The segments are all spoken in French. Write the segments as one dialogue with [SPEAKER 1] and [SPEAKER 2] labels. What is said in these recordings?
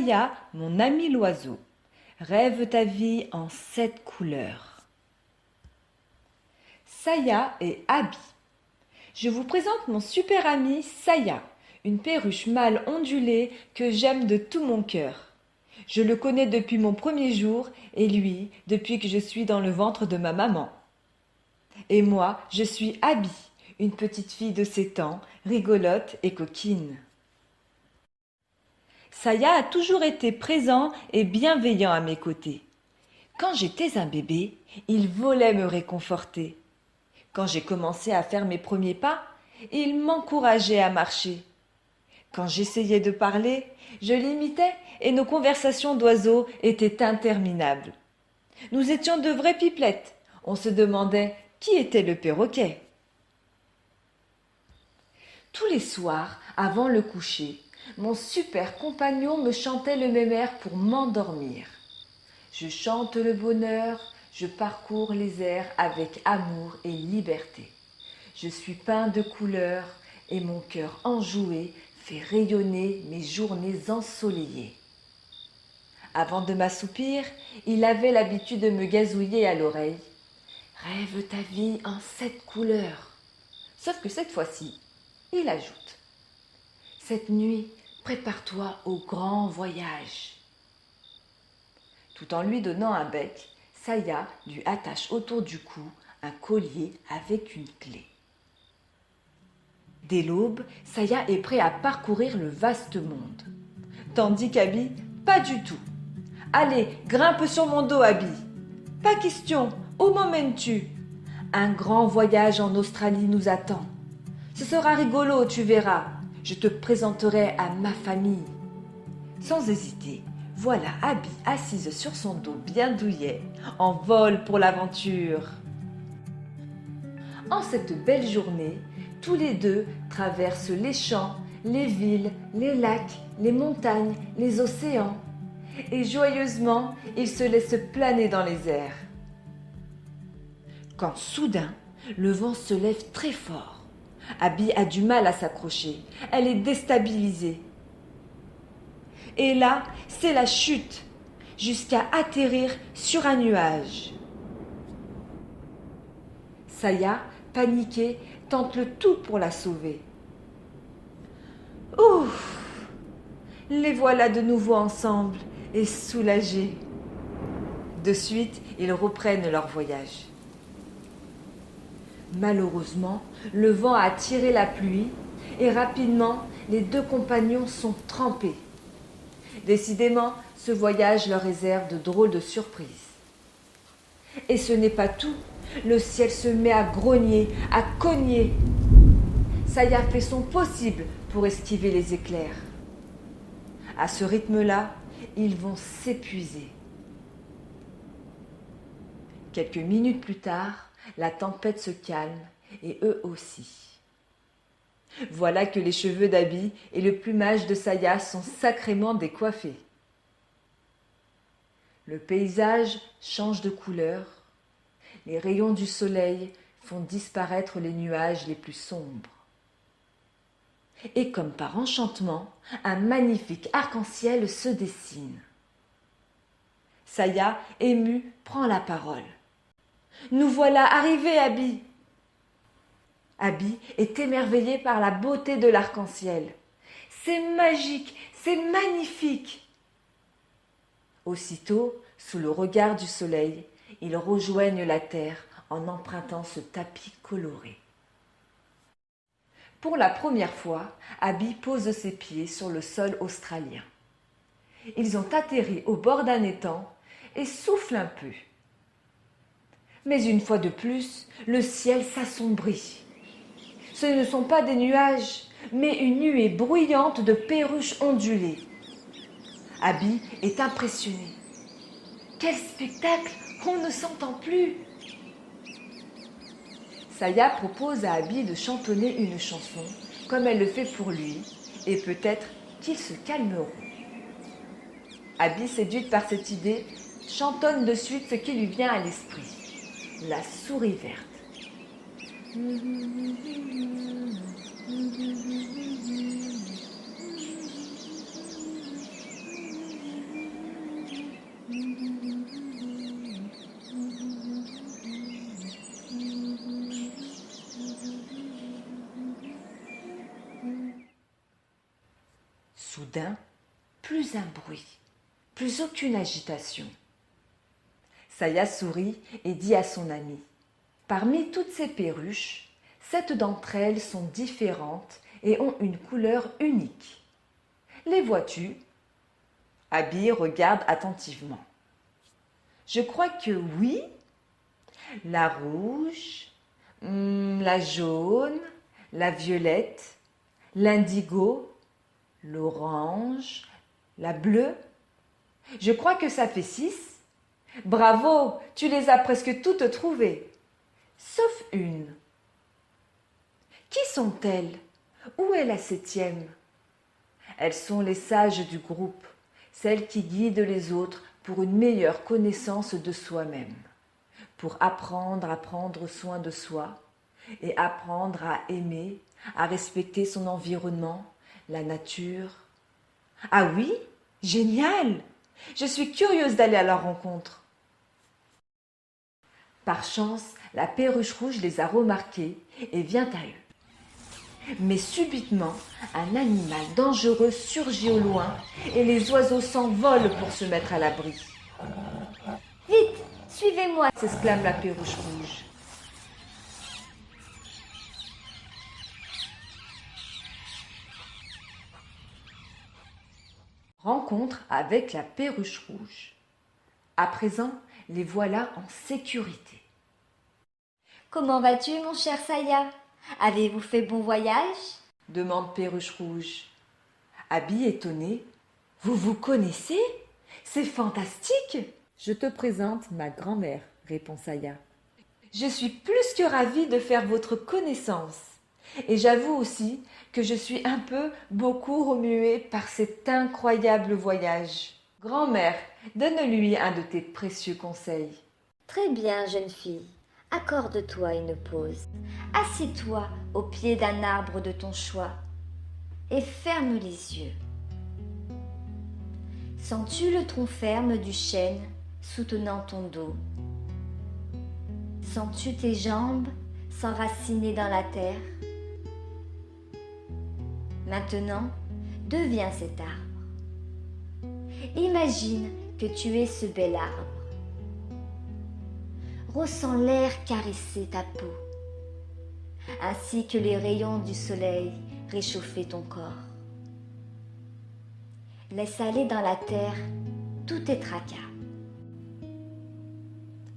[SPEAKER 1] Saya, mon ami l'oiseau. Rêve ta vie en 7 couleurs. Saya et Abby. Je vous présente mon super ami Saya, une perruche mâle ondulée que j'aime de tout mon cœur. Je le connais depuis mon premier jour et lui depuis que je suis dans le ventre de ma maman. Et moi, je suis Abby, une petite fille de 7 ans, rigolote et coquine. Saya a toujours été présent et bienveillant à mes côtés. Quand j'étais un bébé, il volait me réconforter. Quand j'ai commencé à faire mes premiers pas, il m'encourageait à marcher. Quand j'essayais de parler, je l'imitais et nos conversations d'oiseaux étaient interminables. Nous étions de vraies pipelettes. On se demandait qui était le perroquet. Tous les soirs, avant le coucher, mon super compagnon me chantait le même air pour m'endormir. Je chante le bonheur, je parcours les airs avec amour et liberté. Je suis peint de couleurs et mon cœur enjoué fait rayonner mes journées ensoleillées. Avant de m'assoupir, il avait l'habitude de me gazouiller à l'oreille. Rêve ta vie en 7 couleurs. Sauf que cette fois-ci, il ajoute. Cette nuit, prépare-toi au grand voyage. Tout en lui donnant un bec, Saya lui attache autour du cou un collier avec une clé. Dès l'aube, Saya est prêt à parcourir le vaste monde. Tandis qu'Abby, pas du tout. Allez, grimpe sur mon dos, Abby. Pas question, où m'emmènes-tu? Un grand voyage en Australie nous attend. Ce sera rigolo, tu verras. Je te présenterai à ma famille. Sans hésiter, voilà Abby assise sur son dos bien douillet, en vol pour l'aventure. En cette belle journée, tous les deux traversent les champs, les villes, les lacs, les montagnes, les océans. Et joyeusement, ils se laissent planer dans les airs. Quand soudain, le vent se lève très fort. Abby a du mal à s'accrocher. Elle est déstabilisée. Et là, c'est la chute, jusqu'à atterrir sur un nuage. Saya, paniquée, tente le tout pour la sauver. Ouf! Les voilà de nouveau ensemble et soulagés. De suite, ils reprennent leur voyage. Malheureusement, le vent a attiré la pluie et rapidement, les deux compagnons sont trempés. Décidément, ce voyage leur réserve de drôles de surprises. Et ce n'est pas tout. Le ciel se met à grogner, à cogner. Saya fait son possible pour esquiver les éclairs. À ce rythme-là, ils vont s'épuiser. Quelques minutes plus tard, la tempête se calme et eux aussi. Voilà que les cheveux d'Abby et le plumage de Saya sont sacrément décoiffés. Le paysage change de couleur. Les rayons du soleil font disparaître les nuages les plus sombres. Et comme par enchantement, un magnifique arc-en-ciel se dessine. Saya, émue, prend la parole. « Nous voilà arrivés, Abby !» Abby est émerveillée par la beauté de l'arc-en-ciel. « C'est magique, c'est magnifique !» Aussitôt, sous le regard du soleil, ils rejoignent la terre en empruntant ce tapis coloré. Pour la première fois, Abby pose ses pieds sur le sol australien. Ils ont atterri au bord d'un étang et soufflent un peu. Mais une fois de plus, le ciel s'assombrit. Ce ne sont pas des nuages, mais une nuée bruyante de perruches ondulées. Abby est impressionnée. Quel spectacle! On ne s'entend plus! Saya propose à Abby de chantonner une chanson, comme elle le fait pour lui, et peut-être qu'ils se calmeront. Abby, séduite par cette idée, chantonne de suite ce qui lui vient à l'esprit. La souris verte. soudain, plus un bruit, plus aucune agitation. Saya sourit et dit à son amie: parmi toutes ces perruches, 7 d'entre elles sont différentes et ont une couleur unique. Les vois-tu? Abby regarde attentivement. Je crois que oui. La rouge, la jaune, la violette, l'indigo, l'orange, la bleue. Je crois que ça fait 6. Bravo, tu les as presque toutes trouvées. Sauf une. Qui sont-elles? Où est la 7e? Elles sont les sages du groupe, celles qui guident les autres pour une meilleure connaissance de soi-même, pour apprendre à prendre soin de soi et apprendre à aimer, à respecter son environnement, la nature. Ah oui, génial! Je suis curieuse d'aller à leur rencontre. Par chance, la perruche rouge les a remarqués et vient à eux. Mais subitement, un animal dangereux surgit au loin et les oiseaux s'envolent pour se mettre à l'abri. « Vite, suivez-moi !» s'exclame la perruche rouge. Rencontre avec la perruche rouge. À présent, les voilà en sécurité.
[SPEAKER 2] Comment vas-tu, mon cher Saya? Avez-vous fait bon voyage?
[SPEAKER 1] Demande Perruche Rouge. Abby étonnée. Vous vous connaissez? C'est fantastique! Je te présente ma grand-mère, répond Saya. Je suis plus que ravie de faire votre connaissance. Et j'avoue aussi que je suis beaucoup remuée par cet incroyable voyage. Grand-mère, donne-lui un de tes précieux conseils.
[SPEAKER 2] Très bien, jeune fille. Accorde-toi une pause. Assieds-toi au pied d'un arbre de ton choix et ferme les yeux. Sens-tu le tronc ferme du chêne soutenant ton dos? Sens-tu tes jambes s'enraciner dans la terre? Maintenant, deviens cet arbre. Imagine que tu es ce bel arbre. Ressens l'air caresser ta peau, ainsi que les rayons du soleil réchauffer ton corps. Laisse aller dans la terre tous tes tracas.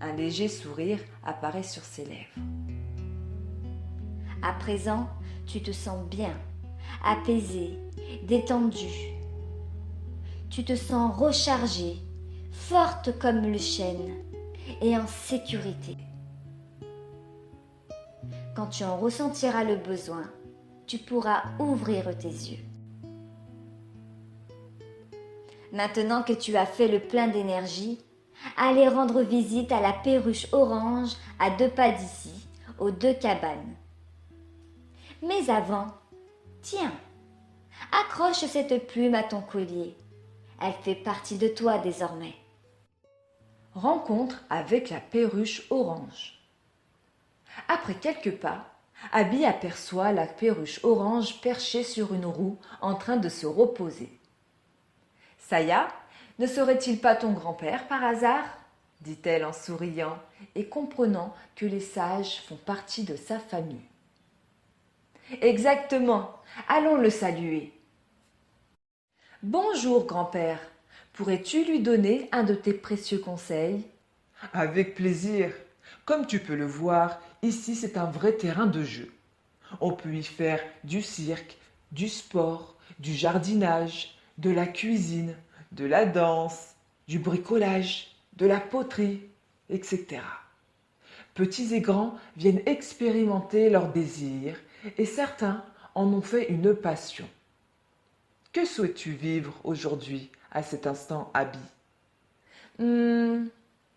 [SPEAKER 1] Un léger sourire apparaît sur ses lèvres.
[SPEAKER 2] À présent, tu te sens bien, apaisé, détendu. Tu te sens rechargée, forte comme le chêne et en sécurité. Quand tu en ressentiras le besoin, tu pourras ouvrir tes yeux. Maintenant que tu as fait le plein d'énergie, allez rendre visite à la perruche orange à 2 pas d'ici, aux 2 cabanes. Mais avant, tiens, accroche cette plume à ton collier. Elle fait partie de toi désormais.
[SPEAKER 1] Rencontre avec la perruche orange. Après quelques pas, Abby aperçoit la perruche orange perchée sur une roue en train de se reposer. Saya, ne serait-il pas ton grand-père par hasard? Dit-elle en souriant et comprenant que les sages font partie de sa famille. Exactement, allons le saluer. Bonjour grand-père, pourrais-tu lui donner un de tes précieux conseils?
[SPEAKER 3] Avec plaisir. Comme tu peux le voir, ici c'est un vrai terrain de jeu. On peut y faire du cirque, du sport, du jardinage, de la cuisine, de la danse, du bricolage, de la poterie, etc. Petits et grands viennent expérimenter leurs désirs et certains en ont fait une passion. Que souhaites-tu vivre aujourd'hui, à cet instant, Abby?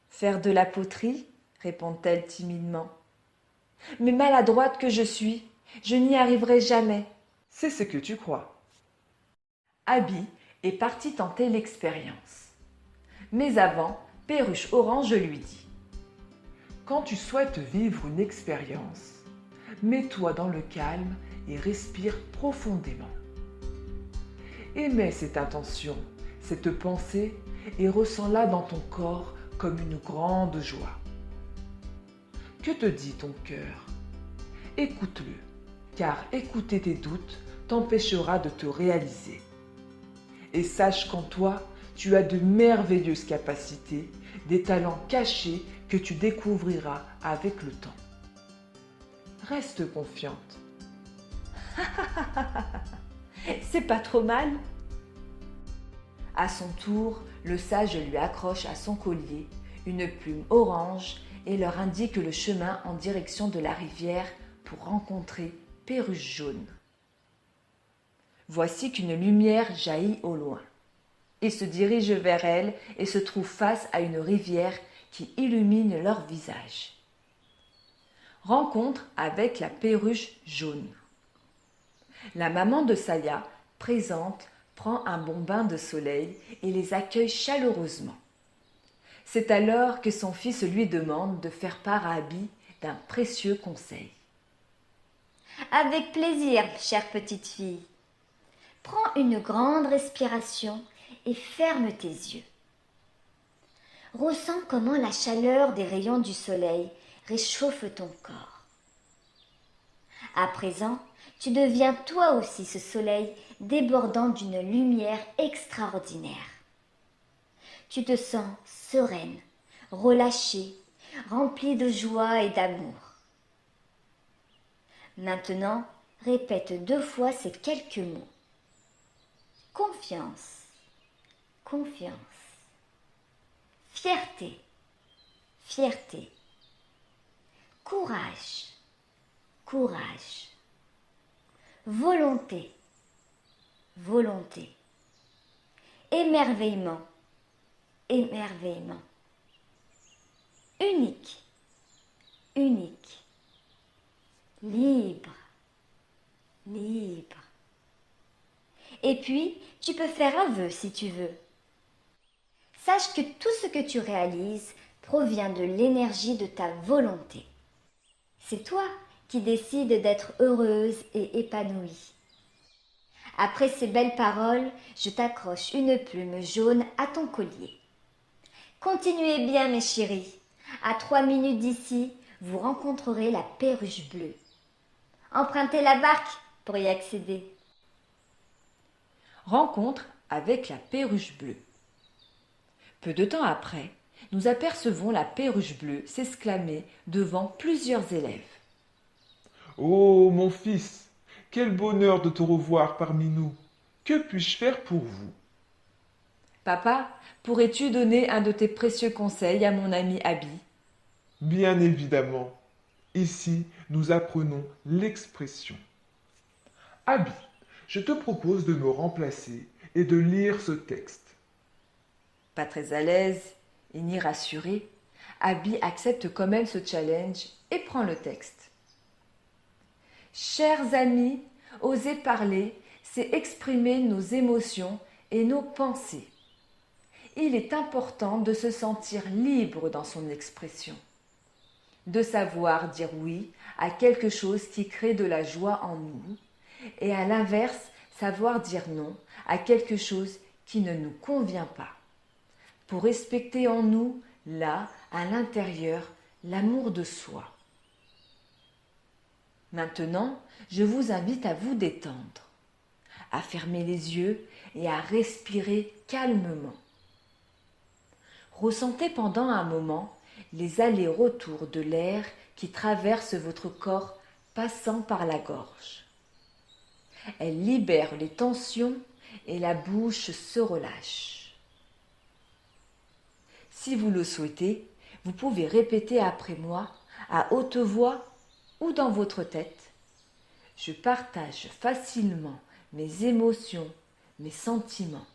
[SPEAKER 1] Faire de la poterie, répond-elle timidement. Mais maladroite que je suis, je n'y arriverai jamais.
[SPEAKER 3] C'est ce que tu crois.
[SPEAKER 1] Abby est partie tenter l'expérience. Mais avant, Perruche Orange lui dit:
[SPEAKER 3] Quand tu souhaites vivre une expérience, mets-toi dans le calme et respire profondément. Émets cette intention, cette pensée et ressens-la dans ton corps comme une grande joie. Que te dit ton cœur? Écoute-le, car écouter tes doutes t'empêchera de te réaliser. Et sache qu'en toi, tu as de merveilleuses capacités, des talents cachés que tu découvriras avec le temps. Reste confiante.
[SPEAKER 1] C'est pas trop mal. À son tour, le sage lui accroche à son collier une plume orange et leur indique le chemin en direction de la rivière pour rencontrer Perruche Jaune. Voici qu'une lumière jaillit au loin. Ils se dirigent vers elle et se trouvent face à une rivière qui illumine leur visage. Rencontre avec la Perruche Jaune. La maman de Saya, présente, prend un bon bain de soleil et les accueille chaleureusement. C'est alors que son fils lui demande de faire part à Abby d'un précieux conseil.
[SPEAKER 2] Avec plaisir, chère petite fille. Prends une grande respiration et ferme tes yeux. Ressens comment la chaleur des rayons du soleil réchauffe ton corps. À présent, tu deviens toi aussi ce soleil débordant d'une lumière extraordinaire. Tu te sens sereine, relâchée, remplie de joie et d'amour. Maintenant, répète 2 fois ces quelques mots. Confiance, confiance. Fierté, fierté. Courage, courage. Volonté, volonté. Émerveillement, émerveillement. Unique, unique. Libre, libre. Et puis, tu peux faire un vœu si tu veux. Sache que tout ce que tu réalises provient de l'énergie de ta volonté. C'est toi qui décides d'être heureuse et épanouie. Après ces belles paroles, je t'accroche une plume jaune à ton collier. Continuez bien, mes chéris. À 3 minutes d'ici, vous rencontrerez la Perruche bleue. Empruntez la barque pour y accéder.
[SPEAKER 1] Rencontre avec la Perruche bleue. Peu de temps après, nous apercevons la Perruche bleue s'exclamer devant plusieurs élèves.
[SPEAKER 4] Oh, mon fils, quel bonheur de te revoir parmi nous. Que puis-je faire pour vous?
[SPEAKER 1] Papa, pourrais-tu donner un de tes précieux conseils à mon ami Abby?
[SPEAKER 4] Bien évidemment. Ici, nous apprenons l'expression. Abby, je te propose de me remplacer et de lire ce texte.
[SPEAKER 1] Pas très à l'aise et ni rassuré, Abby accepte quand même ce challenge et prend le texte. Chers amis, oser parler, c'est exprimer nos émotions et nos pensées. Il est important de se sentir libre dans son expression, de savoir dire oui à quelque chose qui crée de la joie en nous, et à l'inverse, savoir dire non à quelque chose qui ne nous convient pas, pour respecter en nous, là, à l'intérieur, l'amour de soi. Maintenant, je vous invite à vous détendre, à fermer les yeux et à respirer calmement. Ressentez pendant un moment les allers-retours de l'air qui traverse votre corps passant par la gorge. Elle libère les tensions et la bouche se relâche. Si vous le souhaitez, vous pouvez répéter après moi à haute voix ou dans votre tête. Je partage facilement mes émotions, mes sentiments.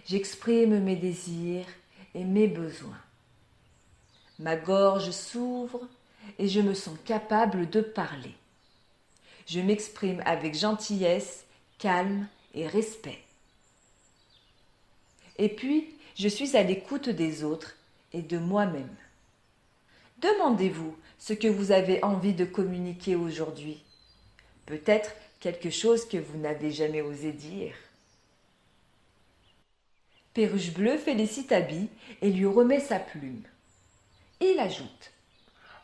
[SPEAKER 1] J'exprime mes désirs et mes besoins. Ma gorge s'ouvre et je me sens capable de parler. Je m'exprime avec gentillesse, calme et respect. Et puis, je suis à l'écoute des autres et de moi-même. Demandez-vous ce que vous avez envie de communiquer aujourd'hui. Peut-être quelque chose que vous n'avez jamais osé dire. Perruche Bleue félicite Abby et lui remet sa plume. Il ajoute: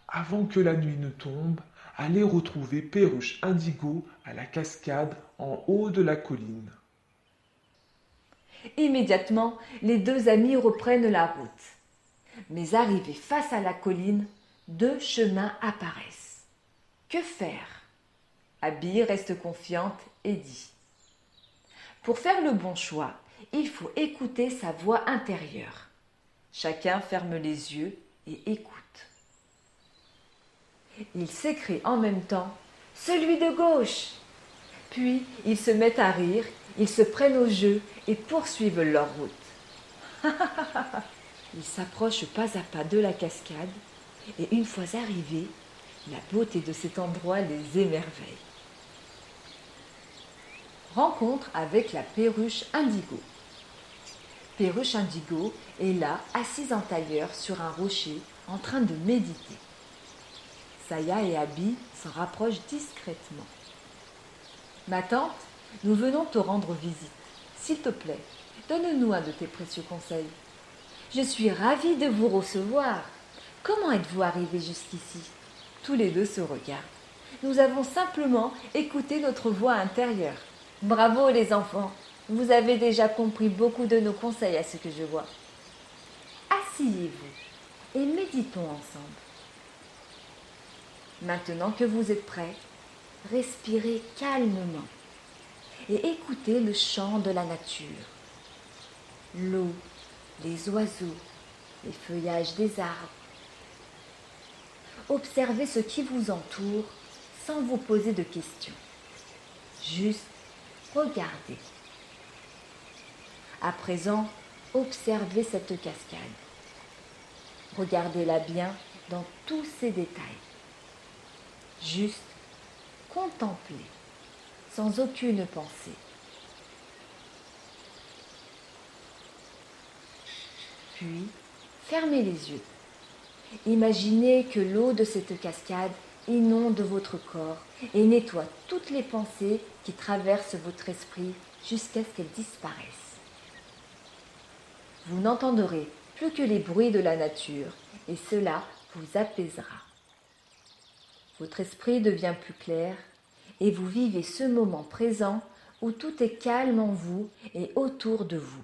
[SPEAKER 4] Avant que la nuit ne tombe, allez retrouver Perruche Indigo à la cascade en haut de la colline.
[SPEAKER 1] Immédiatement, les deux amis reprennent la route. Mais arrivés face à la colline, deux chemins apparaissent. Que faire? Abby reste confiante et dit: Pour faire le bon choix, il faut écouter sa voix intérieure. Chacun ferme les yeux et écoute. Ils s'écrient en même temps: Celui de gauche! Puis ils se mettent à rire, ils se prennent au jeu et poursuivent leur route. Ils s'approchent pas à pas de la cascade et une fois arrivés, la beauté de cet endroit les émerveille. Rencontre avec la perruche Indigo. Perruche Indigo est là, assise en tailleur sur un rocher, en train de méditer. Saya et Abby s'en rapprochent discrètement. Ma tante, nous venons te rendre visite. S'il te plaît, donne-nous un de tes précieux conseils. Je suis ravie de vous recevoir. Comment êtes-vous arrivés jusqu'ici? Tous les deux se regardent. Nous avons simplement écouté notre voix intérieure. Bravo les enfants, vous avez déjà compris beaucoup de nos conseils à ce que je vois. Asseyez-vous et méditons ensemble. Maintenant que vous êtes prêts, respirez calmement et écoutez le chant de la nature. L'eau, les oiseaux, les feuillages des arbres. Observez ce qui vous entoure sans vous poser de questions. Juste regardez. À présent, observez cette cascade. Regardez-la bien dans tous ses détails. Juste contemplez, sans aucune pensée. Puis, fermez les yeux. Imaginez que l'eau de cette cascade inonde votre corps et nettoie toutes les pensées qui traversent votre esprit jusqu'à ce qu'elles disparaissent. Vous n'entendrez plus que les bruits de la nature et cela vous apaisera. Votre esprit devient plus clair et vous vivez ce moment présent où tout est calme en vous et autour de vous.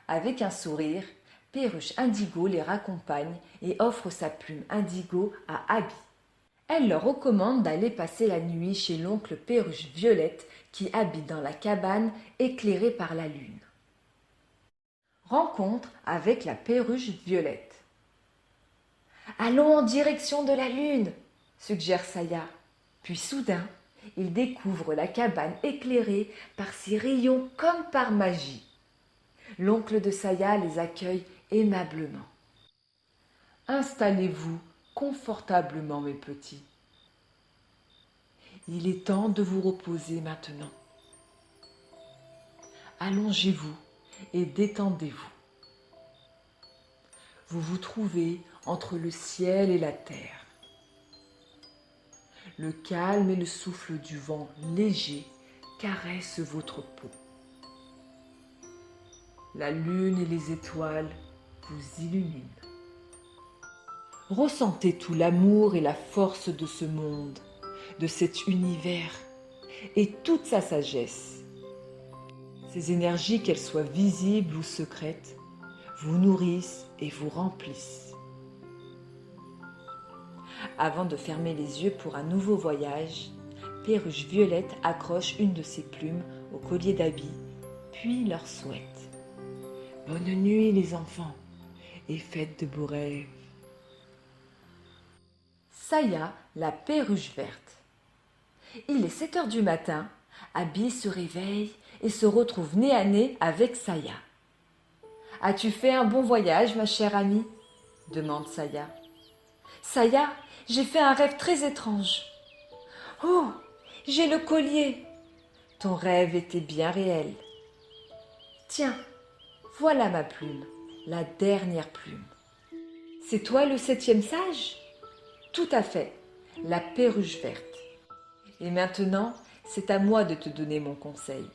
[SPEAKER 1] Avec un sourire, Perruche Indigo les raccompagne et offre sa plume indigo à Abby. Elle leur recommande d'aller passer la nuit chez l'oncle Perruche Violette qui habite dans la cabane éclairée par la lune. Rencontre avec la perruche Violette. Allons en direction de la lune, suggère Saya. Puis soudain, ils découvrent la cabane éclairée par ses rayons comme par magie. L'oncle de Saya les accueille aimablement. Installez-vous confortablement, mes petits. Il est temps de vous reposer maintenant. Allongez-vous et détendez-vous. Vous vous trouvez entre le ciel et la terre. Le calme et le souffle du vent léger caressent votre peau. La lune et les étoiles vous illuminent. Ressentez tout l'amour et la force de ce monde, de cet univers et toute sa sagesse. Ces énergies, qu'elles soient visibles ou secrètes, vous nourrissent et vous remplissent. Avant de fermer les yeux pour un nouveau voyage, Perruche Violette accroche une de ses plumes au collier d'Abby, puis leur souhaite. Bonne nuit les enfants, et faites de beaux rêves. Saya, la perruche verte. Il est 7 heures du matin, Abby se réveille et se retrouve nez à nez avec Saya. « As-tu fait un bon voyage, ma chère amie ?» demande Saya. « Saya, j'ai fait un rêve très étrange. »« Oh, j'ai le collier !»« Ton rêve était bien réel. »« Tiens, voilà ma plume, la dernière plume. »« C'est toi le 7e sage ?»« Tout à fait, la perruche verte. Et maintenant, c'est à moi de te donner mon conseil.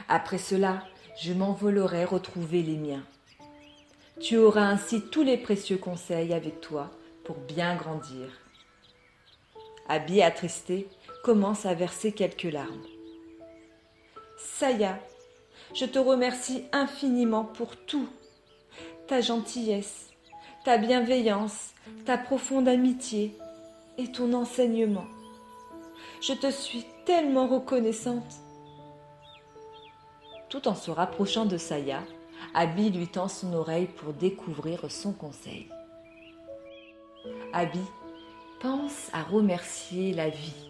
[SPEAKER 1] Après cela, je m'envolerai retrouver les miens. Tu auras ainsi tous les précieux conseils avec toi pour bien grandir. Abby, attristé, commence à verser quelques larmes. Saya, je te remercie infiniment pour tout. Ta gentillesse, ta bienveillance, ta profonde amitié et ton enseignement. Je te suis tellement reconnaissante. Tout en se rapprochant de Saya, Abby lui tend son oreille pour découvrir son conseil. Abby, pense à remercier la vie,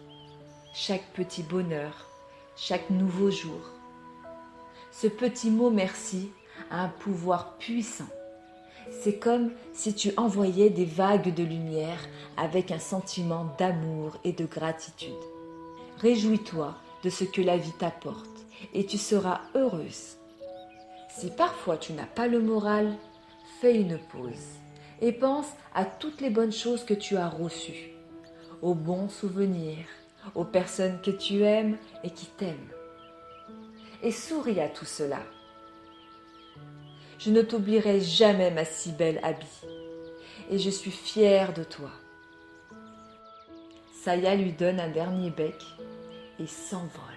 [SPEAKER 1] chaque petit bonheur, chaque nouveau jour. Ce petit mot merci a un pouvoir puissant. C'est comme si tu envoyais des vagues de lumière avec un sentiment d'amour et de gratitude. Réjouis-toi de ce que la vie t'apporte et tu seras heureuse. Si parfois tu n'as pas le moral, fais une pause et pense à toutes les bonnes choses que tu as reçues, aux bons souvenirs, aux personnes que tu aimes et qui t'aiment. Et souris à tout cela. Je ne t'oublierai jamais, ma si belle Abby, et je suis fière de toi. Saya lui donne un dernier bec et s'envole.